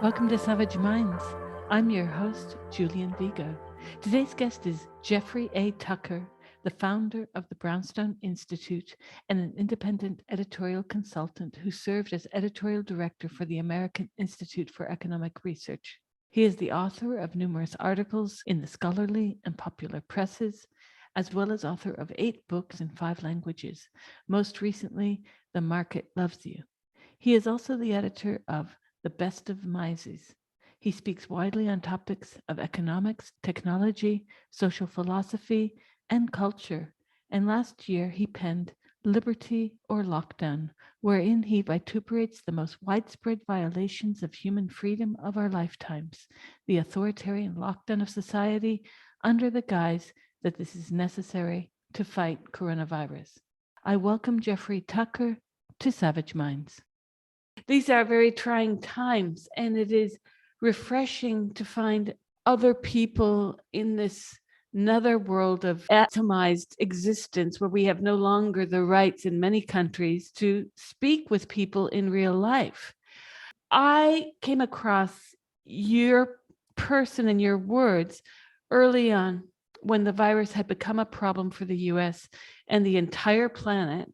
Welcome to Savage Minds. I'm your host, Julian Vigo. Today's guest is Jeffrey A. Tucker, the founder of the Brownstone Institute and an independent editorial consultant who served as editorial director for the American Institute for Economic Research. He is the author of numerous articles in the scholarly and popular presses, as well as author of 8 books in 5 languages, most recently, The Market Loves You. He is also the editor of The Best of Mises. He speaks widely on topics of economics, technology, social philosophy, and culture. And last year, he penned Liberty or Lockdown, wherein he vituperates the most widespread violations of human freedom of our lifetimes, the authoritarian lockdown of society under the guise that this is necessary to fight coronavirus. I welcome Jeffrey Tucker to Savage Minds. These are very trying times, and it is refreshing to find other people in this another world of atomized existence where we have no longer the rights in many countries to speak with people in real life. I came across your person and your words early on when the virus had become a problem for the US and the entire planet.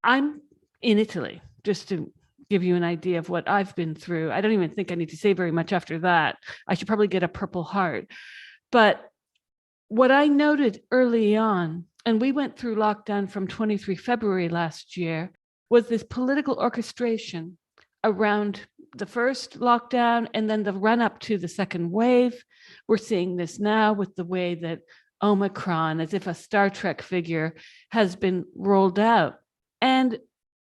I'm in Italy, just to give you an idea of what I've been through. I don't even think I need to say very much after that. I should probably get a Purple Heart. But what I noted early on, and we went through lockdown from 23 February last year, was this political orchestration around the first lockdown and then the run up to the second wave. We're seeing this now with the way that Omicron, as if a Star Trek figure, has been rolled out. And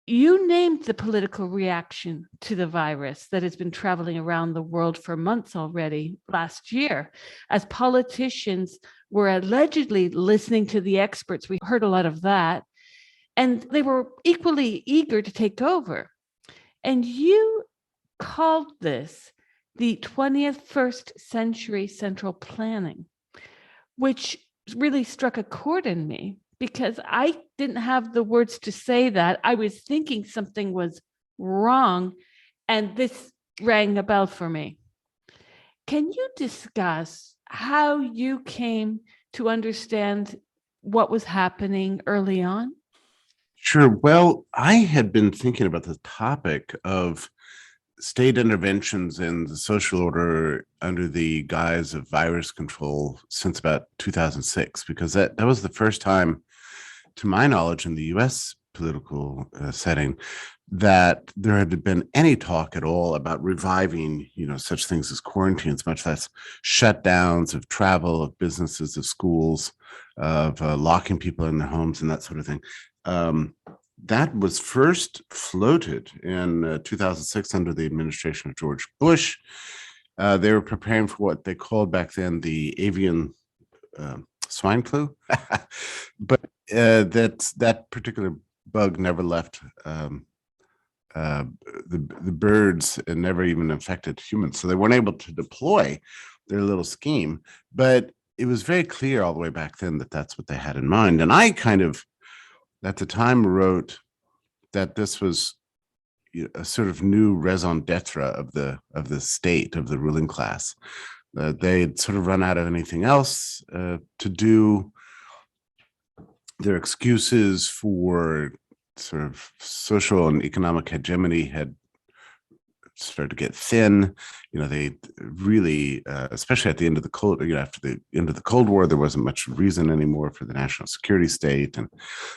you named the political reaction to the virus that has been traveling around the world for months already last year, as politicians were allegedly listening to the experts. We heard a lot of that, and they were equally eager to take over. And you called this the 21st century central planning, which really struck a chord in me, because I didn't have the words to say that. I was thinking something was wrong, and this rang a bell for me. Can you discuss how you came to understand what was happening early on? Sure. Well, I had been thinking about the topic of state interventions in the social order under the guise of virus control since about 2006, because that was the first time, to my knowledge, in the US political setting, that there had been any talk at all about reviving, such things as quarantines, much less shutdowns of travel, of businesses, of schools, of locking people in their homes and that sort of thing. That was first floated in 2006 under the administration of George Bush. They were preparing for what they called back then the avian swine flu, but that particular bug never left the birds and never even infected humans. So they weren't able to deploy their little scheme, but it was very clear all the way back then that that's what they had in mind. And I kind of, at the time, wrote that this was a sort of new raison d'etre of the state, of the ruling class. They'd sort of run out of anything else to do. Their excuses for sort of social and economic hegemony had started to get thin. They really, especially at the end of the after the end of the Cold War, there wasn't much reason anymore for the national security state, and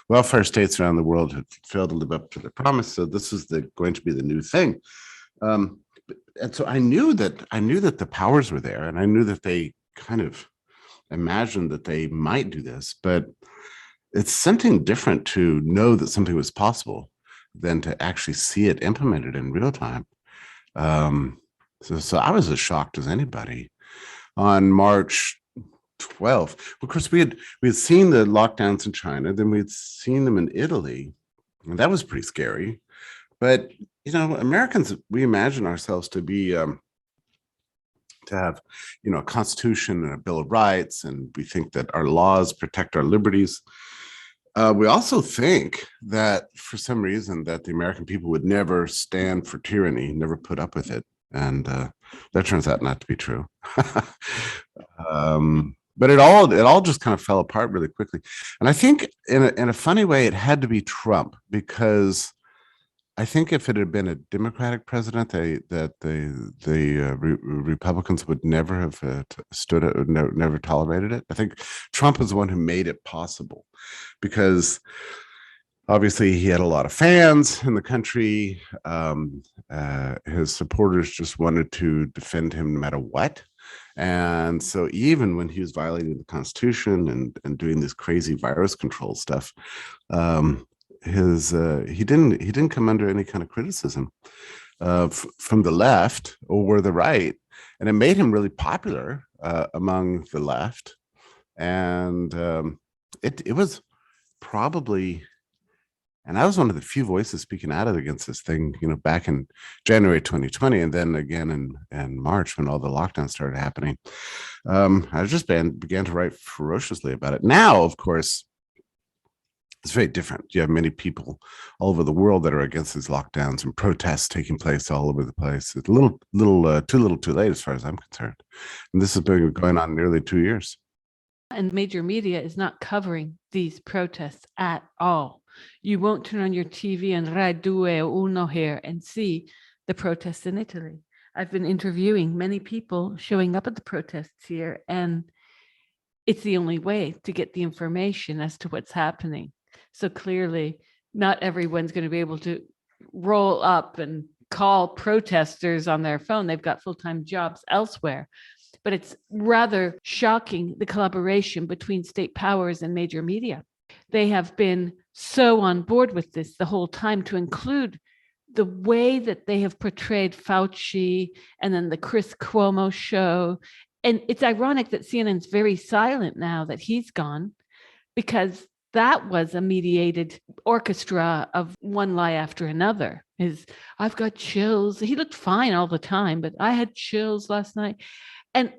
welfare states around the world had failed to live up to their promise. So this is going to be the new thing. And so I knew that the powers were there, and I knew that they kind of imagined that they might do this, but it's something different to know that something was possible than to actually see it implemented in real time. So I was as shocked as anybody. On March 12th, of course, we had seen the lockdowns in China, then we had seen them in Italy, and that was pretty scary. But Americans, we imagine ourselves to be to have a constitution and a Bill of Rights, and we think that our laws protect our liberties. We also think that for some reason that the American people would never stand for tyranny, never put up with it. and that turns out not to be true. But it all just kind of fell apart really quickly, and I think in a funny way it had to be Trump, because I think if it had been a Democratic president, the Republicans would never have stood it, never tolerated it. I think Trump is the one who made it possible, because obviously he had a lot of fans in the country. His supporters just wanted to defend him no matter what. And so even when he was violating the Constitution and doing this crazy virus control stuff, he didn't come under any kind of criticism from the left or the right, and it made him really popular among the left. And it was probably, and I was one of the few voices speaking out against this thing, back in January 2020, and then again in March when all the lockdowns started happening. I just began to write ferociously about it. Now, of course, it's very different. You have many people all over the world that are against these lockdowns, and protests taking place all over the place. It's too little too late as far as I'm concerned. And this has been going on nearly 2 years. And major media is not covering these protests at all. You won't turn on your TV and Rai Due o Uno here and see the protests in Italy. I've been interviewing many people showing up at the protests here, and it's the only way to get the information as to what's happening. So clearly, not everyone's going to be able to roll up and call protesters on their phone. They've got full-time jobs elsewhere. But it's rather shocking, the collaboration between state powers and major media. They have been so on board with this the whole time, to include the way that they have portrayed Fauci and then the Chris Cuomo show. And it's ironic that CNN's very silent now that he's gone, because that was a mediated orchestra of one lie after another. I've got chills. He looked fine all the time, but I had chills last night. And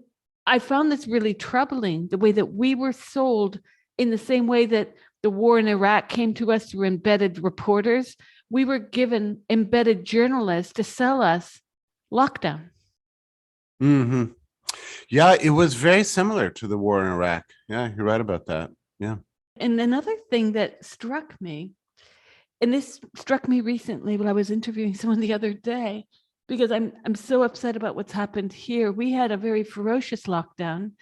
I found this really troubling, the way that we were sold, in the same way that the war in Iraq came to us through embedded reporters. We were given embedded journalists to sell us lockdown. Mm-hmm. Yeah, it was very similar to the war in Iraq. Yeah, you're right about that. Yeah. And another thing that struck me, and this struck me recently when I was interviewing someone the other day, because I'm so upset about what's happened here. We had a very ferocious lockdown.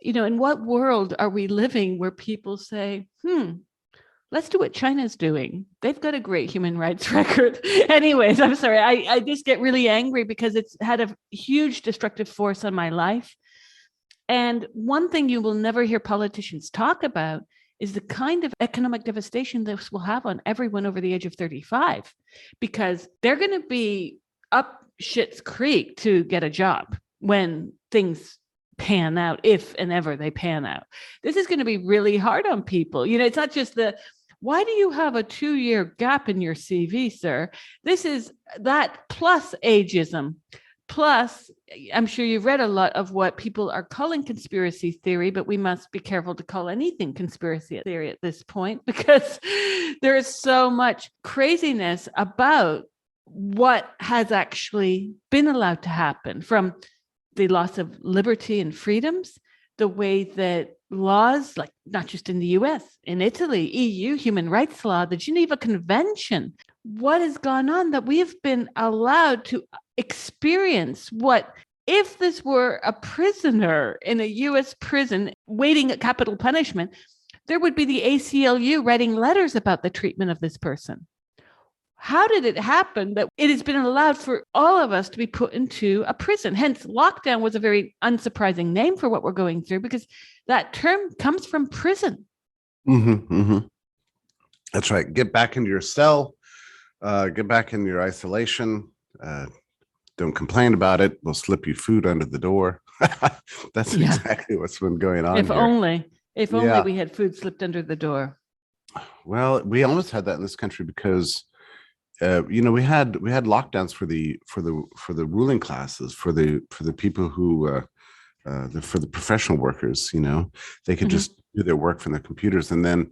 In what world are we living where people say, let's do what China's doing? They've got a great human rights record. Anyways, I'm sorry. I just get really angry because it's had a huge destructive force on my life. And one thing you will never hear politicians talk about is the kind of economic devastation this will have on everyone over the age of 35, because they're going to be up shit's creek to get a job when things pan out, if and ever they pan out. This is going to be really hard on people. It's not just why do you have a 2-year gap in your CV, sir? This is that plus ageism. Plus, I'm sure you've read a lot of what people are calling conspiracy theory, but we must be careful to call anything conspiracy theory at this point, because there is so much craziness about what has actually been allowed to happen, from the loss of liberty and freedoms, the way that laws, like not just in the US, in Italy, EU human rights law, the Geneva Convention, what has gone on that we have been allowed to experience what, if this were a prisoner in a US prison waiting at capital punishment, there would be the ACLU writing letters about the treatment of this person. How did it happen that it has been allowed for all of us to be put into a prison? Hence, lockdown was a very unsurprising name for what we're going through, because that term comes from prison. Mm-hmm, mm-hmm. That's right. Get back into your cell, get back in your isolation. Don't complain about it. We'll slip you food under the door. That's exactly what's been going on. If only we had food slipped under the door. Well, we almost had that in this country because we had lockdowns for the ruling classes, for the people who for the professional workers. They could just do their work from their computers, and then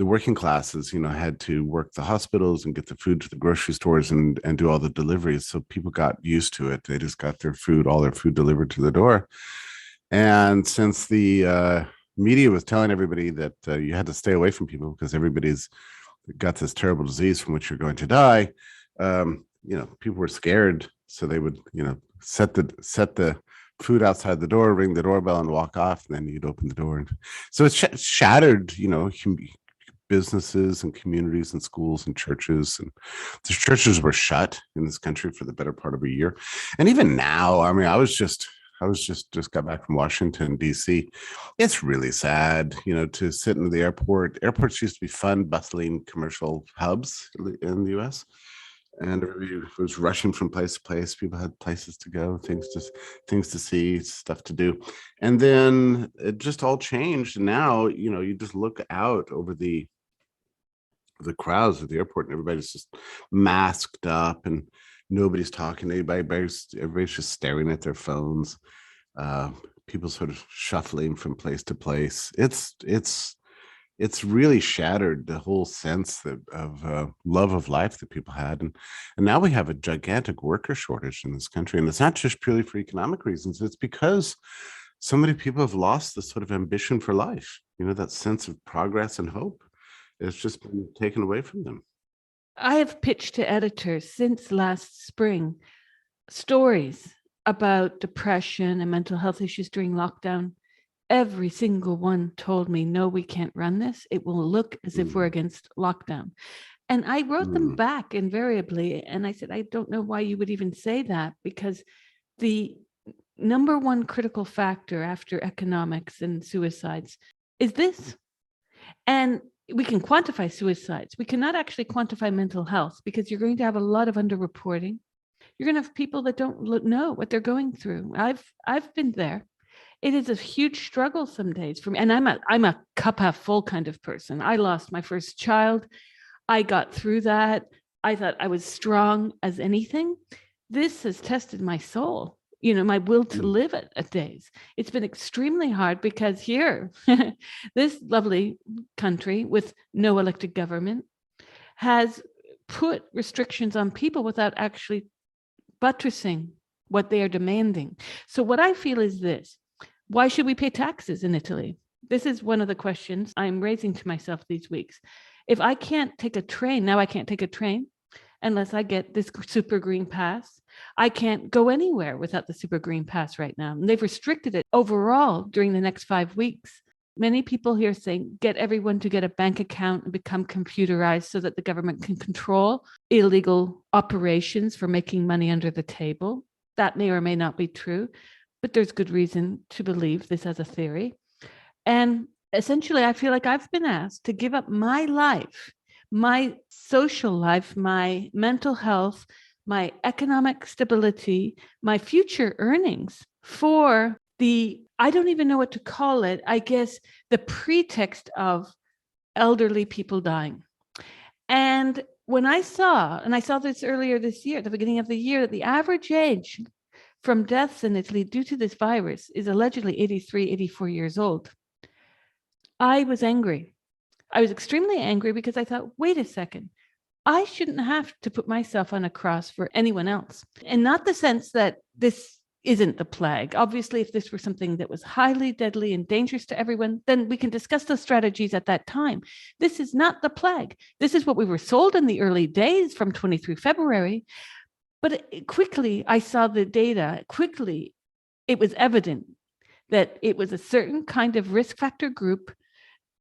the working classes, had to work the hospitals and get the food to the grocery stores and do all the deliveries. So people got used to it. They just got all their food delivered to the door. And since the media was telling everybody that you had to stay away from people because everybody's got this terrible disease from which you're going to die, people were scared. So they would, set the food outside the door, ring the doorbell, and walk off, and then you'd open the door. And so it shattered, businesses and communities and schools and churches. And the churches were shut in this country for the better part of a year. And even now, I mean, I was just got back from Washington, D.C. It's really sad, to sit in the airport. Airports used to be fun, bustling commercial hubs in the U.S. And everybody was rushing from place to place. People had places to go, things to see, stuff to do. And then it just all changed. And now, you just look out over the crowds at the airport and everybody's just masked up and nobody's talking to anybody. Everybody's just staring at their phones. People sort of shuffling from place to place. It's really shattered the whole sense of love of life that people had. And now we have a gigantic worker shortage in this country. And it's not just purely for economic reasons. It's because so many people have lost the sort of ambition for life, that sense of progress and hope. It's just been taken away from them. I have pitched to editors since last spring stories about depression and mental health issues during lockdown. Every single one told me, no, we can't run this. It will look as if we're against lockdown. And I wrote them back invariably. And I said, I don't know why you would even say that, because the number one critical factor after economics and suicides is this. And we can quantify suicides. We cannot actually quantify mental health because you're going to have a lot of underreporting. You're going to have people that don't know what they're going through. I've been there. It is a huge struggle some days for me. And I'm a cup half full kind of person. I lost my first child. I got through that. I thought I was strong as anything. This has tested my soul, my will to live at days. It's been extremely hard because here, this lovely country with no elected government has put restrictions on people without actually buttressing what they are demanding. So what I feel is this: why should we pay taxes in Italy? This is one of the questions I'm raising to myself these weeks. If I can't take a train, now I can't take a train unless I get this super green pass. I can't go anywhere without the super green pass right now. And they've restricted it overall during the next 5 weeks. Many people here saying, get everyone to get a bank account and become computerized so that the government can control illegal operations for making money under the table. That may or may not be true, but there's good reason to believe this as a theory. And essentially, I feel like I've been asked to give up my life, my social life, my mental health, my economic stability, my future earnings for I don't even know what to call it, I guess the pretext of elderly people dying. And when I saw this earlier this year, at the beginning of the year, that the average age from deaths in Italy due to this virus is allegedly 83, 84 years old, I was angry. I was extremely angry because I thought, wait a second, I shouldn't have to put myself on a cross for anyone else. And not the sense that this isn't the plague. Obviously, if this were something that was highly deadly and dangerous to everyone, then we can discuss the strategies at that time. This is not the plague. This is what we were sold in the early days from 23 February. But quickly, I saw the data. Quickly, it was evident that it was a certain kind of risk factor group: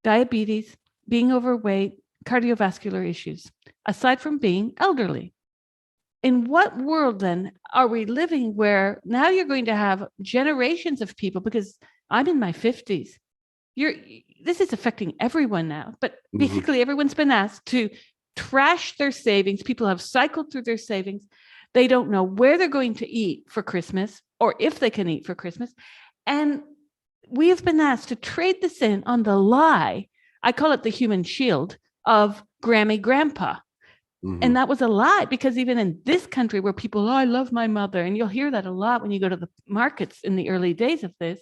diabetes, being overweight, cardiovascular issues, aside from being elderly. In what world then are we living where now you're going to have generations of people, because I'm in my 50s. This is affecting everyone now, but basically everyone's been asked to trash their savings. People have cycled through their savings. They don't know where they're going to eat for Christmas or if they can eat for Christmas. And we have been asked to trade this in on the lie, I call it the human shield, of Grammy Grandpa. And that was a lie, because even in this country where people, I love my mother, and you'll hear that a lot when you go to the markets in the early days of this,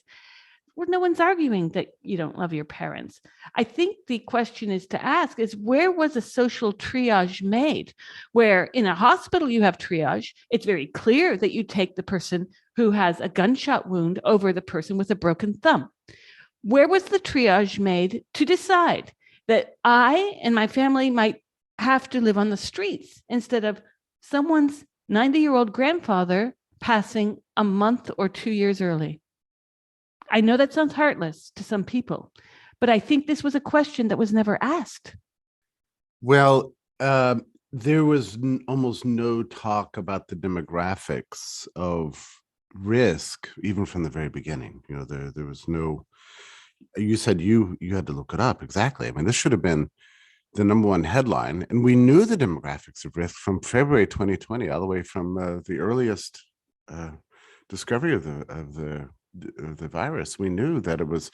Well, no one's arguing that you don't love your parents. I think the question is to ask is where was a social triage made? Where in a hospital you have triage, it's very clear that you take the person who has a gunshot wound over the person with a broken thumb. Where was the triage made to decide that I and my family might have to live on the streets instead of someone's 90-year-old grandfather passing a month or 2 years early? I know that sounds heartless to some people, but I think this was a question that was never asked. Well, there was almost no talk about the demographics of risk, even from the very beginning. You know, there was no. You said you had to look it up. Exactly. I mean, this should have been the number one headline, and we knew the demographics of risk from February 2020, all the way from the earliest discovery of the virus. We knew that it was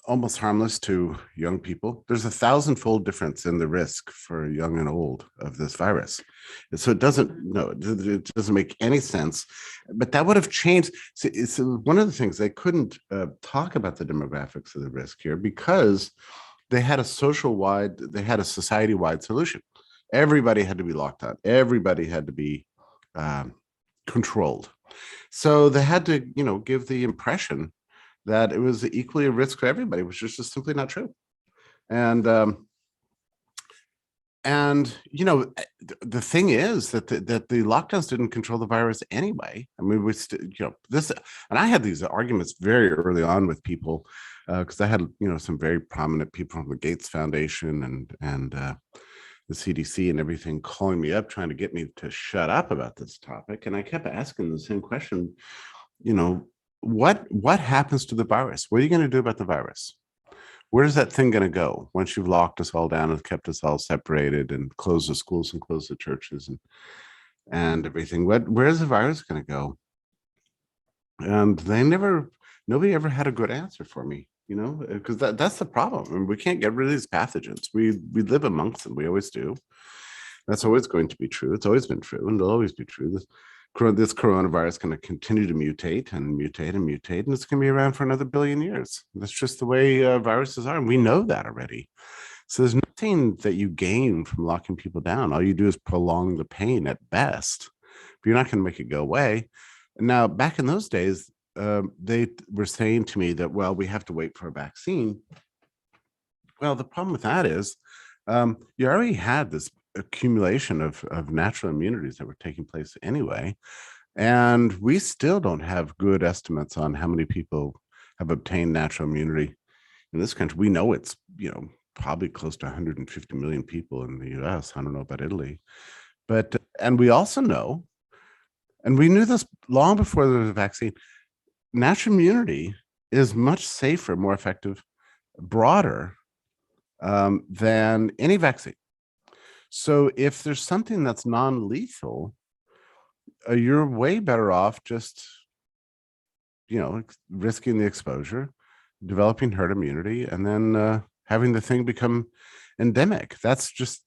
almost harmless to young people. There's a 1,000-fold difference in the risk for young and old of this virus. And so it doesn't make any sense, but that would have changed. So it's one of the things they couldn't talk about the demographics of the risk here because they had a society-wide solution. Everybody had to be locked out. Everybody had to be controlled. So they had to, give the impression that it was equally a risk for everybody, which is just simply not true. And the thing is that the lockdowns didn't control the virus anyway. I mean, this, and I had these arguments very early on with people because I had, some very prominent people from the Gates Foundation and the CDC and everything calling me up, trying to get me to shut up about this topic. And I kept asking the same question, what happens to the virus? What are you going to do about the virus? Where's that thing going to go once you've locked us all down and kept us all separated and closed the schools and closed the churches and everything? Where's the virus going to go? And nobody ever had a good answer for me, because that's the problem. I mean, we can't get rid of these pathogens. We live amongst them. We always do. That's always going to be true. It's always been true, and it'll always be true. This coronavirus is going to continue to mutate and mutate and mutate, and it's going to be around for another billion years. That's just the way viruses are, and we know that already. So there's nothing that you gain from locking people down. All you do is prolong the pain at best, but you're not going to make it go away. Now, back in those days, they were saying to me that, well, we have to wait for a vaccine. Well, the problem with that is you already had this accumulation of natural immunities that were taking place anyway. And we still don't have good estimates on how many people have obtained natural immunity in this country. We know it's, probably close to 150 million people in the US. I don't know about Italy. But, and we also know, and we knew this long before there was a vaccine, natural immunity is much safer, more effective, broader than any vaccine. So if there's something that's non-lethal, you're way better off just, risking the exposure, developing herd immunity, and then having the thing become endemic. That's just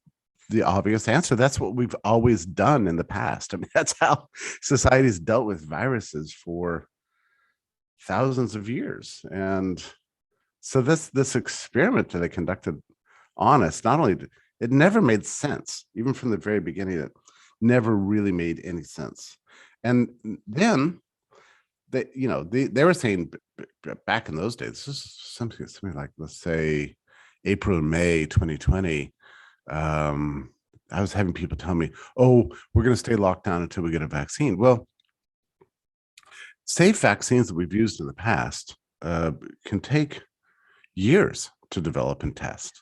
the obvious answer. That's what we've always done in the past. I mean, that's how society's dealt with viruses for thousands of years. And so this experiment that they conducted on us, not only it never made sense, even from the very beginning, it never really made any sense. And then they were saying back in those days, this is something like, let's say, April, May 2020. I was having people tell me, oh, we're going to stay locked down until we get a vaccine. Well, safe vaccines that we've used in the past can take years to develop and test.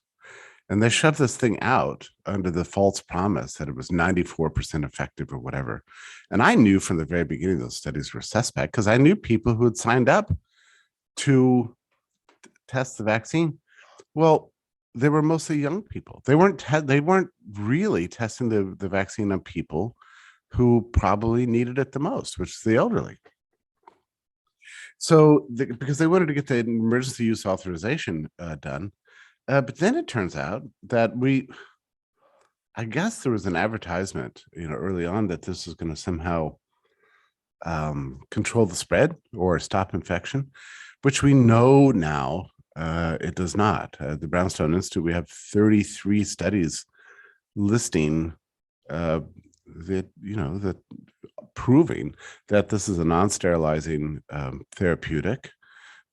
And they shoved this thing out under the false promise that it was 94% effective or whatever. And I knew from the very beginning those studies were suspect because I knew people who had signed up to test the vaccine. Well, they were mostly young people. They weren't really testing the vaccine on people who probably needed it the most, which is the elderly. So because they wanted to get the emergency use authorization done. But then it turns out that I guess there was an advertisement, early on that this is going to somehow control the spread or stop infection. which we know now it does not. The Brownstone Institute, we have 33 studies listing that proving that this is a non-sterilizing therapeutic,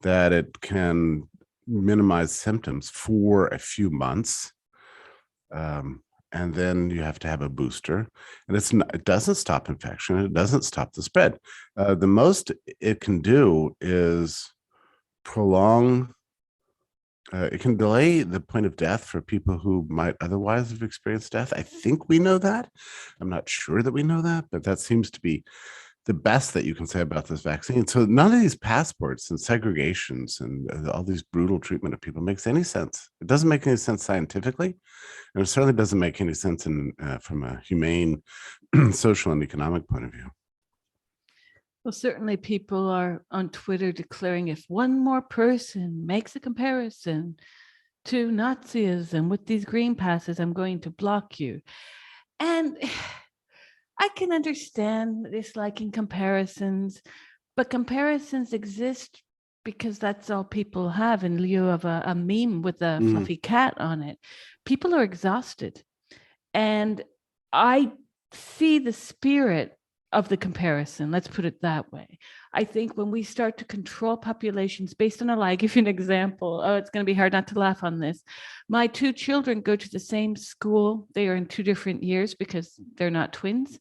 that it can minimize symptoms for a few months. And then you have to have a booster, and it doesn't stop infection. It doesn't stop the spread. The most it can do is prolong. It can delay the point of death for people who might otherwise have experienced death. I think we know that. I'm not sure that we know that, but that seems to be the best that you can say about this vaccine. So none of these passports and segregations and all these brutal treatment of people makes any sense. It doesn't make any sense scientifically, and it certainly doesn't make any sense from a humane, social, and economic point of view. Well, certainly people are on Twitter declaring if one more person makes a comparison to Nazism with these green passes, I'm going to block you. And I can understand disliking comparisons, but comparisons exist because that's all people have in lieu of a meme with a fluffy cat on it. People are exhausted. And I see the spirit of the comparison. Let's put it that way. I think when we start to control populations based on a lie, I'll give you an example. Oh, it's going to be hard not to laugh on this. My two children go to the same school. They are in 2 different years because they're not twins.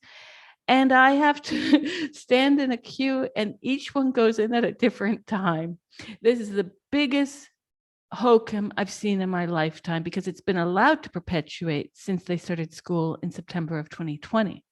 And I have to stand in a queue, and each one goes in at a different time. This is the biggest hokum I've seen in my lifetime because it's been allowed to perpetuate since they started school in September of 2020.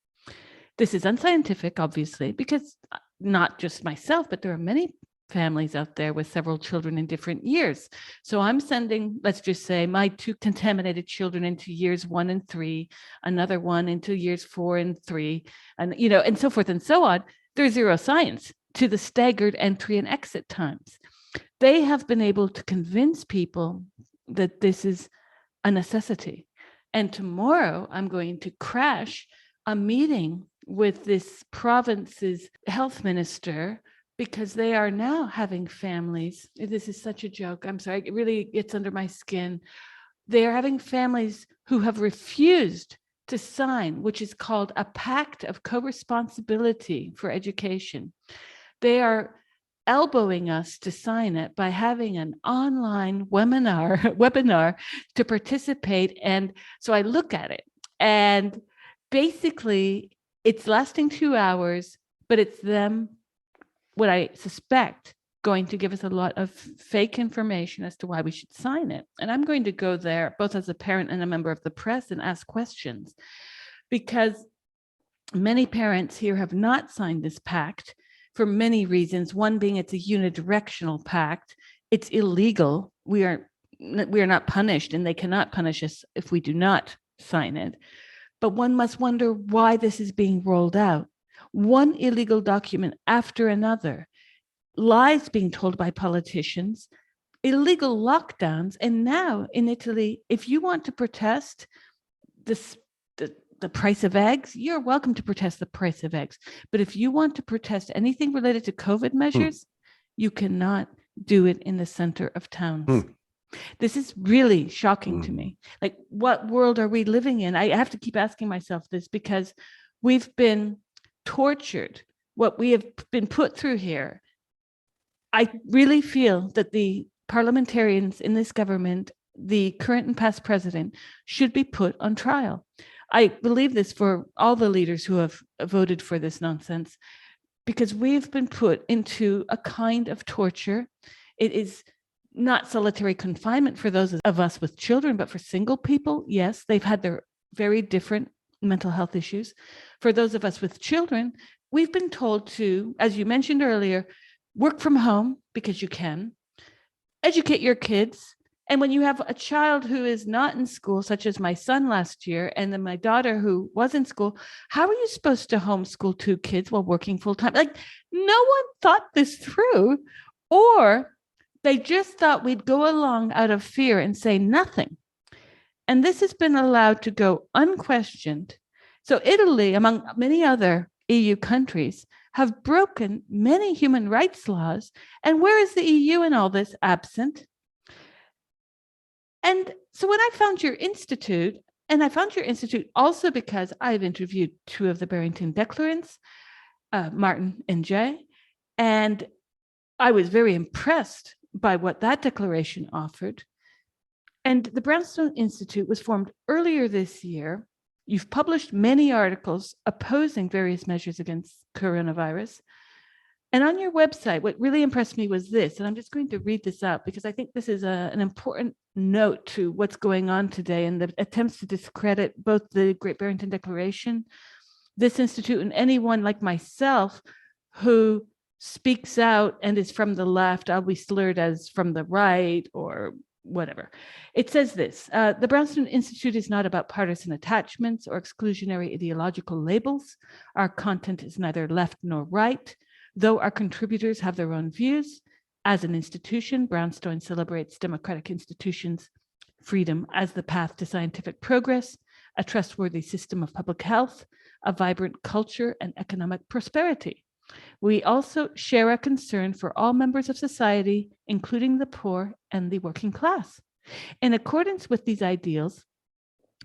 This is unscientific, obviously, because not just myself, but there are many families out there with several children in different years. So I'm sending, let's just say, my 2 contaminated children into years 1 and 3, another one into years 4 and 3, and and so forth and so on. There's zero science to the staggered entry and exit times. They have been able to convince people that this is a necessity. And tomorrow I'm going to crash a meeting with this province's health minister because they are now having families. This is such a joke. I'm sorry. It really gets under my skin. They are having families who have refused to sign, which is called a pact of co-responsibility for education. They are elbowing us to sign it by having an online webinar to participate. And so I look at it, and basically it's lasting 2 hours, but it's them, what I suspect, going to give us a lot of fake information as to why we should sign it. And I'm going to go there both as a parent and a member of the press and ask questions, because many parents here have not signed this pact for many reasons. One being it's a unidirectional pact. It's illegal. We are not punished, and they cannot punish us if we do not sign it. But one must wonder why this is being rolled out. One illegal document after another, lies being told by politicians, illegal lockdowns. And now in Italy, if you want to protest the price of eggs, you're welcome to protest the price of eggs. But if you want to protest anything related to COVID measures, you cannot do it in the center of towns. This is really shocking to me. Like, what world are we living in? I have to keep asking myself this, because we've been tortured. What we have been put through here. I really feel that the parliamentarians in this government, the current and past president, should be put on trial. I believe this for all the leaders who have voted for this nonsense, because we've been put into a kind of torture. It is not solitary confinement for those of us with children, but for single people, yes, they've had their very different mental health issues. For those of us with children, we've been told to, as you mentioned earlier, work from home because you can, educate your kids. And when you have a child who is not in school, such as my son last year, and then my daughter who was in school, how are you supposed to homeschool 2 kids while working full time? Like, no one thought this through, or they just thought we'd go along out of fear and say nothing. And this has been allowed to go unquestioned. So Italy, among many other EU countries, have broken many human rights laws. And where is the EU in all this? Absent. And so when I found your institute, and I found your institute also because I've interviewed two of the Barrington Declarants, Martin and Jay, and I was very impressed by what that declaration offered. And the Brownstone Institute was formed earlier this year. You've published many articles opposing various measures against coronavirus. And on your website, what really impressed me was this, and I'm just going to read this out because I think this is an important note to what's going on today and the attempts to discredit both the Great Barrington Declaration, this institute, and anyone like myself who speaks out and is from the left. I'll be slurred as from the right or whatever. It says this, the Brownstone Institute is not about partisan attachments or exclusionary ideological labels. Our content is neither left nor right, though our contributors have their own views. As an institution, Brownstone celebrates democratic institutions, freedom as the path to scientific progress, a trustworthy system of public health, a vibrant culture, and economic prosperity. We also share a concern for all members of society, including the poor and the working class. In accordance with these ideals,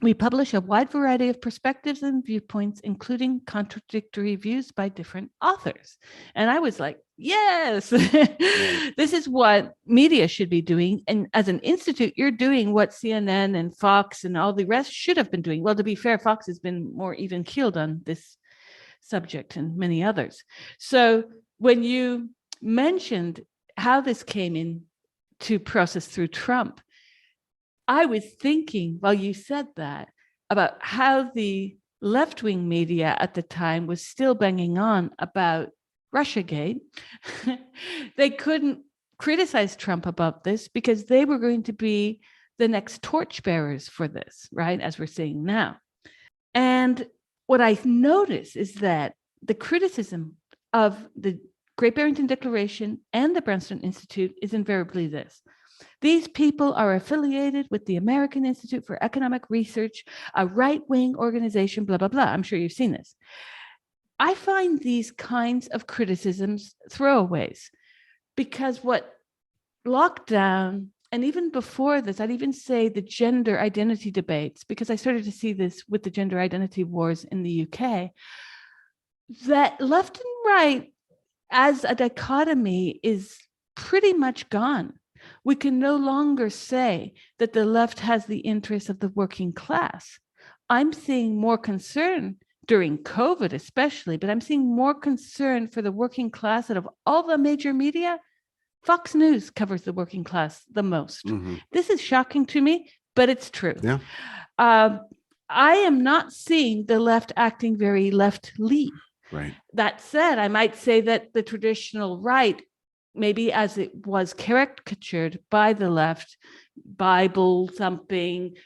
we publish a wide variety of perspectives and viewpoints, including contradictory views by different authors. And I was like, yes, this is what media should be doing. And as an institute, you're doing what CNN and Fox and all the rest should have been doing. Well, to be fair, Fox has been more even keeled on this subject and many others. So when you mentioned how this came in to process through Trump, I was thinking while you said that about how the left-wing media at the time was still banging on about Russiagate. They couldn't criticize Trump about this because they were going to be the next torchbearers for this, right? As we're seeing now. And what I notice is that the criticism of the Great Barrington Declaration and the Brownstone Institute is invariably this. These people are affiliated with the American Institute for Economic Research, a right-wing organization, blah, blah, blah. I'm sure you've seen this. I find these kinds of criticisms throwaways because what lockdown, and even before this, I'd even say the gender identity debates, because I started to see this with the gender identity wars in the UK, that left and right as a dichotomy is pretty much gone. We can no longer say that the left has the interests of the working class. I'm seeing more concern during COVID especially, but I'm seeing more concern for the working class out of all the major media. Fox News covers the working class the most. Mm-hmm. This is shocking to me, but it's true. Yeah. I am not seeing the left acting very left-lean. Right. That said, I might say that the traditional right, maybe as it was caricatured by the left, Bible thumping,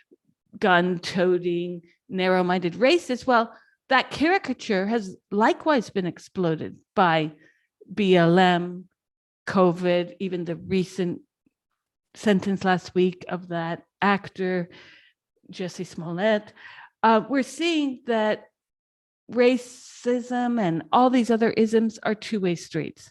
gun toting, narrow-minded racists, well, that caricature has likewise been exploded by BLM, COVID, even the recent sentence last week of that actor, Jussie Smollett. We're seeing that racism and all these other isms are two-way streets,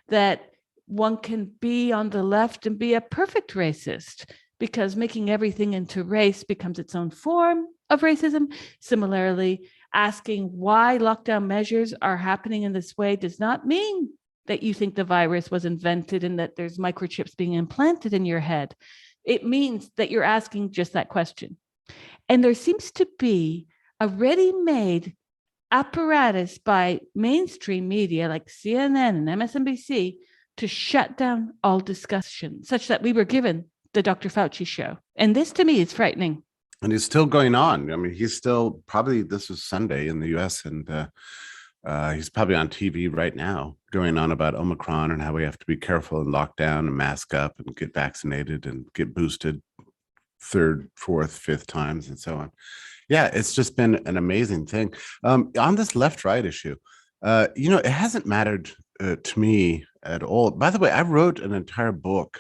that one can be on the left and be a perfect racist because making everything into race becomes its own form of racism. Similarly, asking why lockdown measures are happening in this way does not mean that you think the virus was invented and that there's microchips being implanted in your head. It means that you're asking just that question. And there seems to be a ready-made apparatus by mainstream media like CNN and MSNBC to shut down all discussion, such that we were given the Dr. Fauci show. And this to me is frightening. And it's still going on. I mean, he's still probably, this was Sunday in the US, and he's probably on TV right now going on about Omicron and how we have to be careful and lock down and mask up and get vaccinated and get boosted third, fourth, fifth times and so on. Yeah, it's just been an amazing thing. On this left-right issue, it hasn't mattered to me at all. By the way, I wrote an entire book,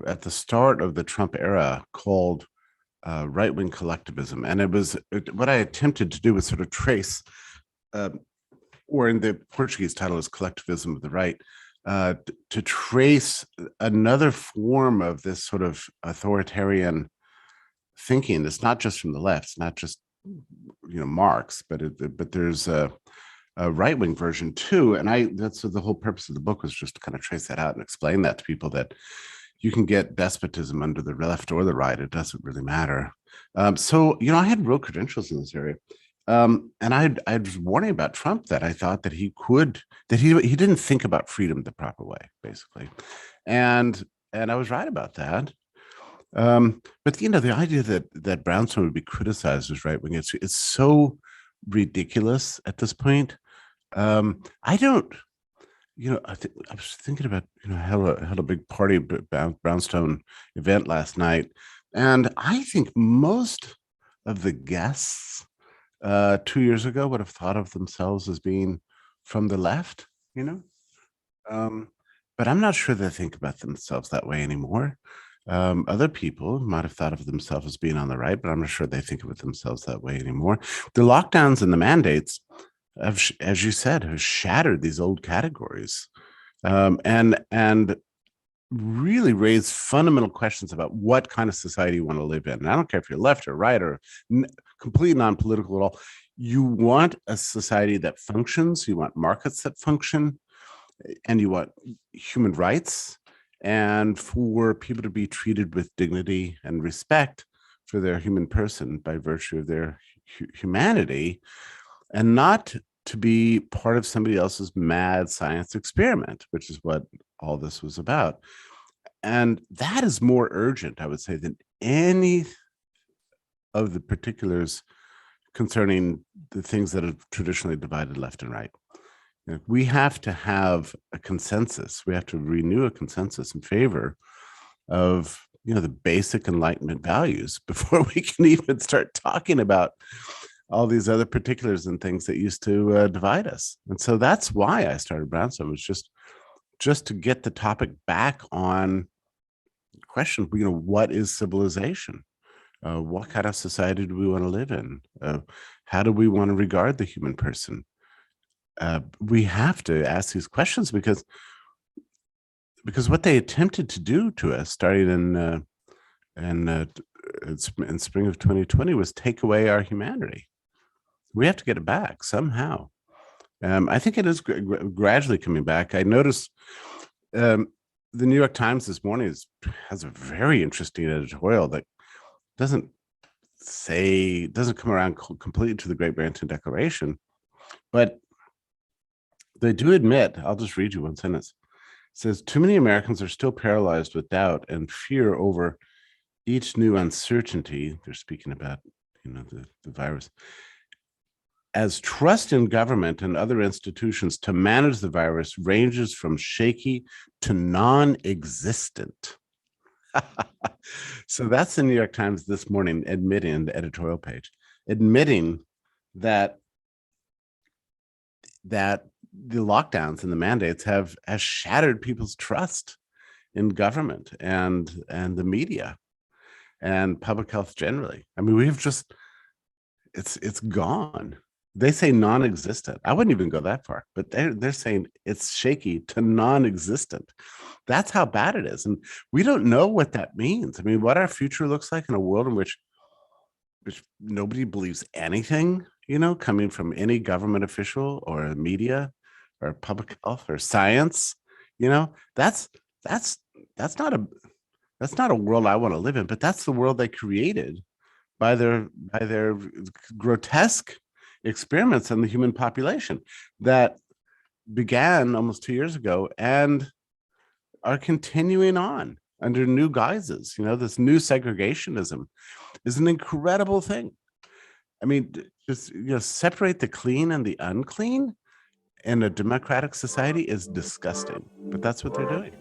at the start of the Trump era called Right-Wing Collectivism. And it was what I attempted to do was sort of trace or in the Portuguese title is Collectivism of the Right, to trace another form of this sort of authoritarian thinking that's not just from the left, it's not just Marx, but there's a right-wing version too. And that's the whole purpose of the book, was just to kind of trace that out and explain that to people, that you can get despotism under the left or the right. It doesn't really matter. So I had real credentials in this area. And I was warning about Trump, that I thought that he didn't think about freedom the proper way, basically. And I was right about that. But the idea that Brownstone would be criticized as right wing, it's so ridiculous at this point. I don't, I was thinking about, held a big party Brownstone event last night, and I think most of the guests 2 years ago would have thought of themselves as being from the left, but I'm not sure they think about themselves that way anymore. Other people might have thought of themselves as being on the right, but I'm not sure they think of themselves that way anymore. The lockdowns and the mandates, as you said, have shattered these old categories, and really raised fundamental questions about what kind of society you want to live in. And I don't care if you're left or right or completely non-political at all. You want a society that functions. You want markets that function, and you want human rights, and for people to be treated with dignity and respect for their human person by virtue of their humanity, and not to be part of somebody else's mad science experiment, which is what all this was about. And that is more urgent, I would say, than any of the particulars concerning the things that have traditionally divided left and right. We have to have a consensus. We have to renew a consensus in favor of the basic Enlightenment values before we can even start talking about all these other particulars and things that used to divide us. And so that's why I started Brownstone, was just to get the topic back on question. What is civilization? What kind of society do we want to live in? How do we want to regard the human person? We have to ask these questions because what they attempted to do to us, starting in spring of 2020, was take away our humanity. We have to get it back somehow. I think it is gradually coming back. I noticed the New York Times this morning has a very interesting editorial that doesn't come around completely to the Great Barrington Declaration, but they do admit, I'll just read you one sentence. It says, too many Americans are still paralyzed with doubt and fear over each new uncertainty. They're speaking about, the virus. As trust in government and other institutions to manage the virus ranges from shaky to non-existent. So that's the New York Times this morning admitting, the editorial page, admitting that the lockdowns and the mandates has shattered people's trust in government and the media and public health generally. I mean, it's gone. They say non-existent. I wouldn't even go that far, but they're saying it's shaky to non-existent. That's how bad it is. And we don't know what that means. I mean, what our future looks like in a world in which nobody believes anything, coming from any government official or media or public health or science, that's not a world I want to live in, but that's the world they created by their grotesque experiments on the human population that began almost 2 years ago and are continuing on under new guises. This new segregationism is an incredible thing. I mean, just separate the clean and the unclean in a democratic society is disgusting, but that's what they're doing.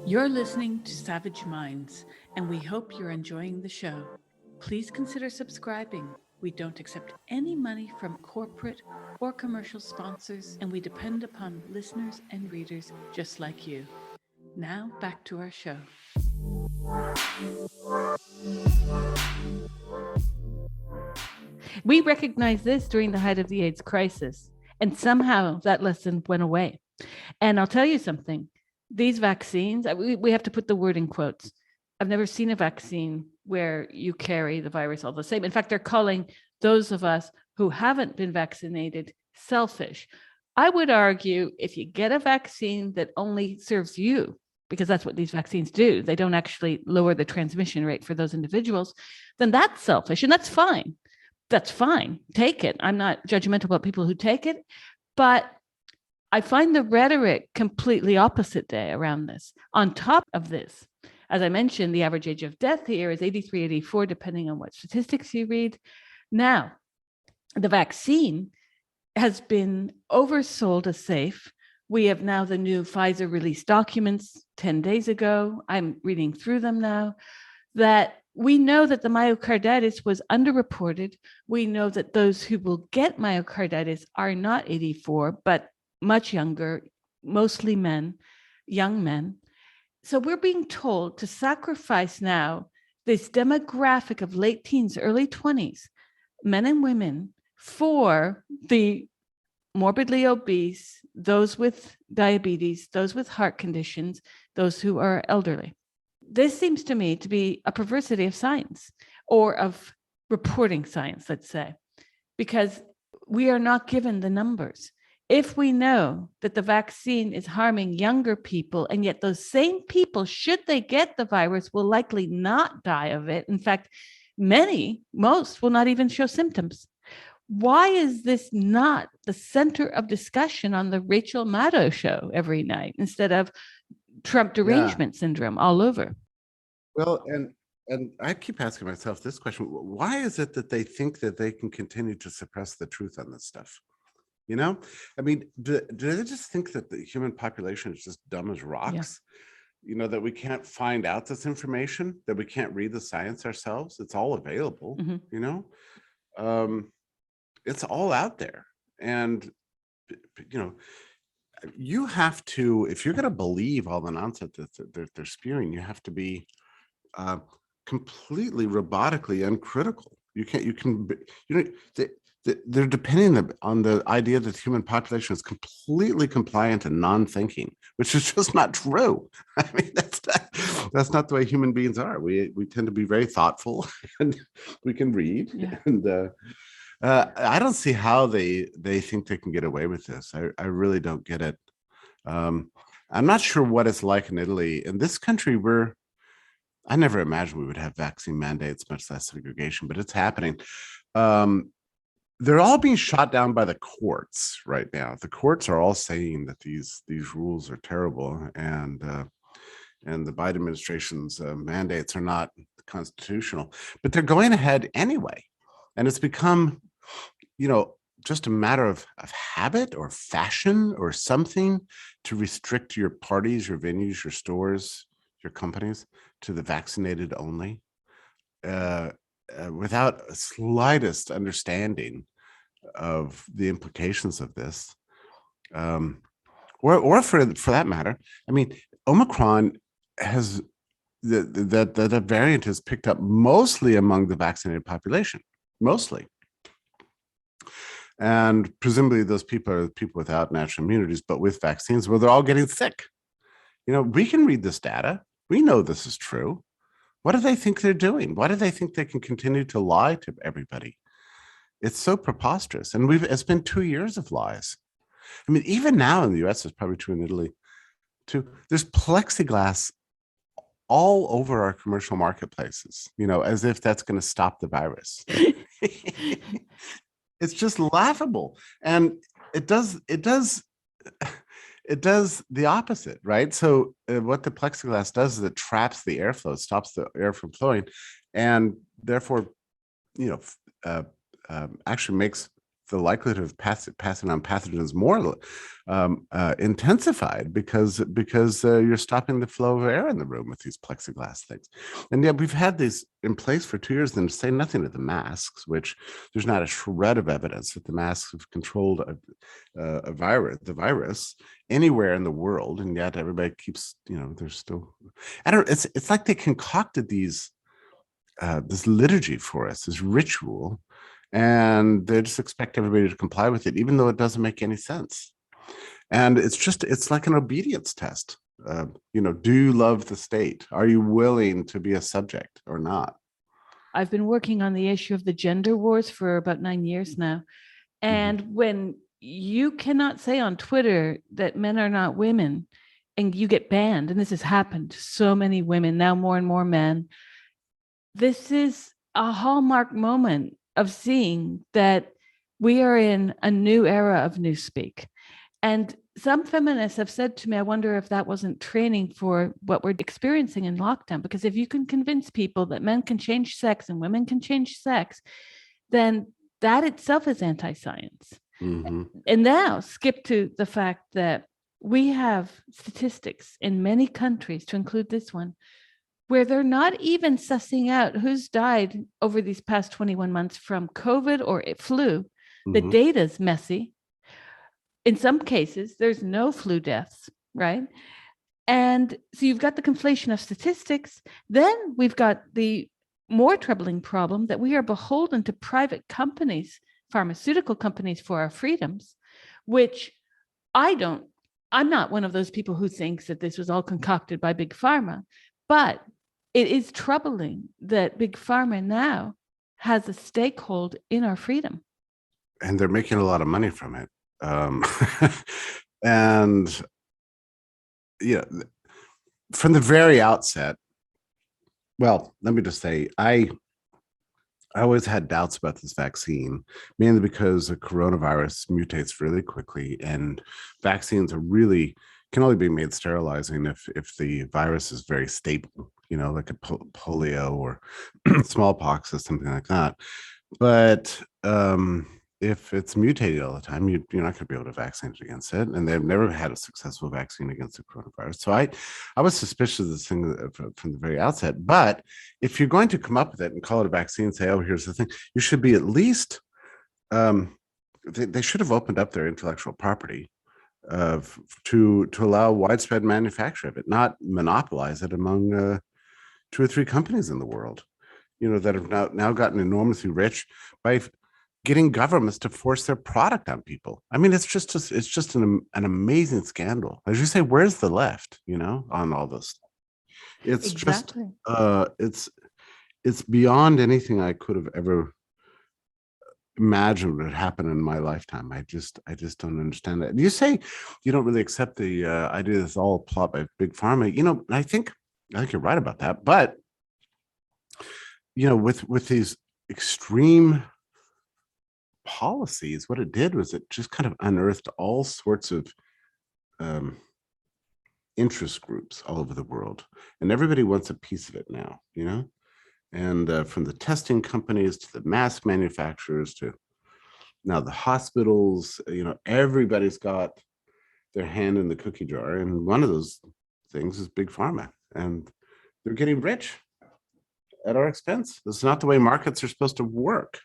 You're listening to Savage Minds, and we hope you're enjoying the show. Please consider subscribing. We don't accept any money from corporate or commercial sponsors, and we depend upon listeners and readers just like you. Now, back to our show. We recognized this during the height of the AIDS crisis, and somehow that lesson went away. And I'll tell you something, these vaccines, we have to put the word in quotes. I've never seen a vaccine where you carry the virus all the same. In fact, they're calling those of us who haven't been vaccinated selfish. I would argue if you get a vaccine that only serves you, because that's what these vaccines do, they don't actually lower the transmission rate for those individuals, then that's selfish, and that's fine. That's fine. Take it. I'm not judgmental about people who take it, but I find the rhetoric completely opposite day around this. On top of this, as I mentioned, the average age of death here is 83, 84, depending on what statistics you read. Now, the vaccine has been oversold as safe. We have now the new Pfizer released documents 10 days ago. I'm reading through them now, that we know that the myocarditis was underreported. We know that those who will get myocarditis are not 84, but much younger, mostly men, young men. So we're being told to sacrifice now this demographic of late teens, early 20s, men and women, for the morbidly obese, those with diabetes, those with heart conditions, those who are elderly. This seems to me to be a perversity of science, or of reporting science, let's say, because we are not given the numbers. If we know that the vaccine is harming younger people, and yet those same people, should they get the virus, will likely not die of it. In fact, most will not even show symptoms. Why is this not the center of discussion on the Rachel Maddow show every night instead of Trump derangement syndrome all over? Well, and I keep asking myself this question: why is it that they think that they can continue to suppress the truth on this stuff? You know, I mean, do they just think that the human population is just dumb as rocks? You know, that we can't find out this information, that we can't read the science ourselves? It's all available, you know? It's all out there. And, you know, you have to, if you're going to believe all the nonsense that they're spewing, you have to be completely robotically uncritical. They're depending on the idea that the human population is completely compliant and non-thinking, which is just not true. I mean, that's not the way human beings are. We tend to be very thoughtful, and we can read. Yeah. And I don't see how they think they can get away with this. I really don't get it. I'm not sure what it's like in Italy. In this country, I never imagined we would have vaccine mandates, much less segregation, but it's happening. They're all being shot down by the courts right now. The courts are all saying that these rules are terrible, and the Biden administration's mandates are not constitutional, but they're going ahead anyway. And it's become, you know, just a matter of habit or fashion or something to restrict your parties, your venues, your stores, your companies to the vaccinated only, without a slightest understanding of the implications of this, or for that matter. I mean, Omicron has the variant has picked up mostly among the vaccinated population, mostly, and presumably those people are people without natural immunities, but with vaccines, where they're all getting sick. You know, we can read this data. We know this is true. What do they think they're doing? Why do they think they can continue to lie to everybody? It's so preposterous. And it's been 2 years of lies. I mean, even now in the US, it's probably true in Italy too. There's plexiglass all over our commercial marketplaces, you know, as if that's going to stop the virus. It's just laughable. And it does the opposite, right? So what the plexiglass does is it traps the airflow, stops the air from flowing, and therefore, you know, actually makes the likelihood of passing on pathogens more intensified, because you're stopping the flow of air in the room with these plexiglass things. And yet we've had these in place for 2 years, and say nothing to the masks, which there's not a shred of evidence that the masks have controlled the virus anywhere in the world, and yet everybody keeps, you know, there's still, it's like they concocted this liturgy for us, this ritual, And they just expect everybody to comply with it, even though it doesn't make any sense. And it's like an obedience test. Do you love the state? Are you willing to be a subject or not? I've been working on the issue of the gender wars for about 9 years now. And when you cannot say on Twitter that men are not women and you get banned, and this has happened to so many women, now more and more men, this is a hallmark moment of seeing that we are in a new era of newspeak. And some feminists have said to me, I wonder if that wasn't training for what we're experiencing in lockdown. Because if you can convince people that men can change sex and women can change sex, then that itself is anti-science. Mm-hmm. And now skip to the fact that we have statistics in many countries, to include this one, where they're not even sussing out who's died over these past 21 months from COVID or flu. The Mm-hmm. data's messy. In some cases, there's no flu deaths, right? And so you've got the conflation of statistics. Then we've got the more troubling problem that we are beholden to private companies, pharmaceutical companies, for our freedoms, which I'm not one of those people who thinks that this was all concocted by Big Pharma, but it is troubling that Big Pharma now has a stakehold in our freedom. And they're making a lot of money from it. And from the very outset, well, let me just say, I always had doubts about this vaccine, mainly because the coronavirus mutates really quickly, and vaccines can only be made sterilizing if the virus is very stable, like a polio or smallpox or something like that. But if it's mutated all the time, you're not going to be able to vaccinate against it. And they've never had a successful vaccine against the coronavirus. So I was suspicious of this thing from the very outset. But if you're going to come up with it and call it a vaccine and say, oh, here's the thing, you should be at least, they should have opened up their intellectual property to allow widespread manufacture of it, not monopolize it among 2 or 3 companies in the world, that have now gotten enormously rich by getting governments to force their product on people. I mean, it's just an amazing scandal. As you say, where's the left, on all this? It's Exactly. just, it's beyond anything I could have ever imagined would happen in my lifetime. I just don't understand that. You say you don't really accept the idea that it's all a plot by Big Pharma. I think you're right about that. But, with these extreme policies, what it did was it just kind of unearthed all sorts of interest groups all over the world, and everybody wants a piece of it now, and from the testing companies to the mask manufacturers to now the hospitals, everybody's got their hand in the cookie jar, and one of those things is Big Pharma, and they're getting rich at our expense. This is not the way markets are supposed to work.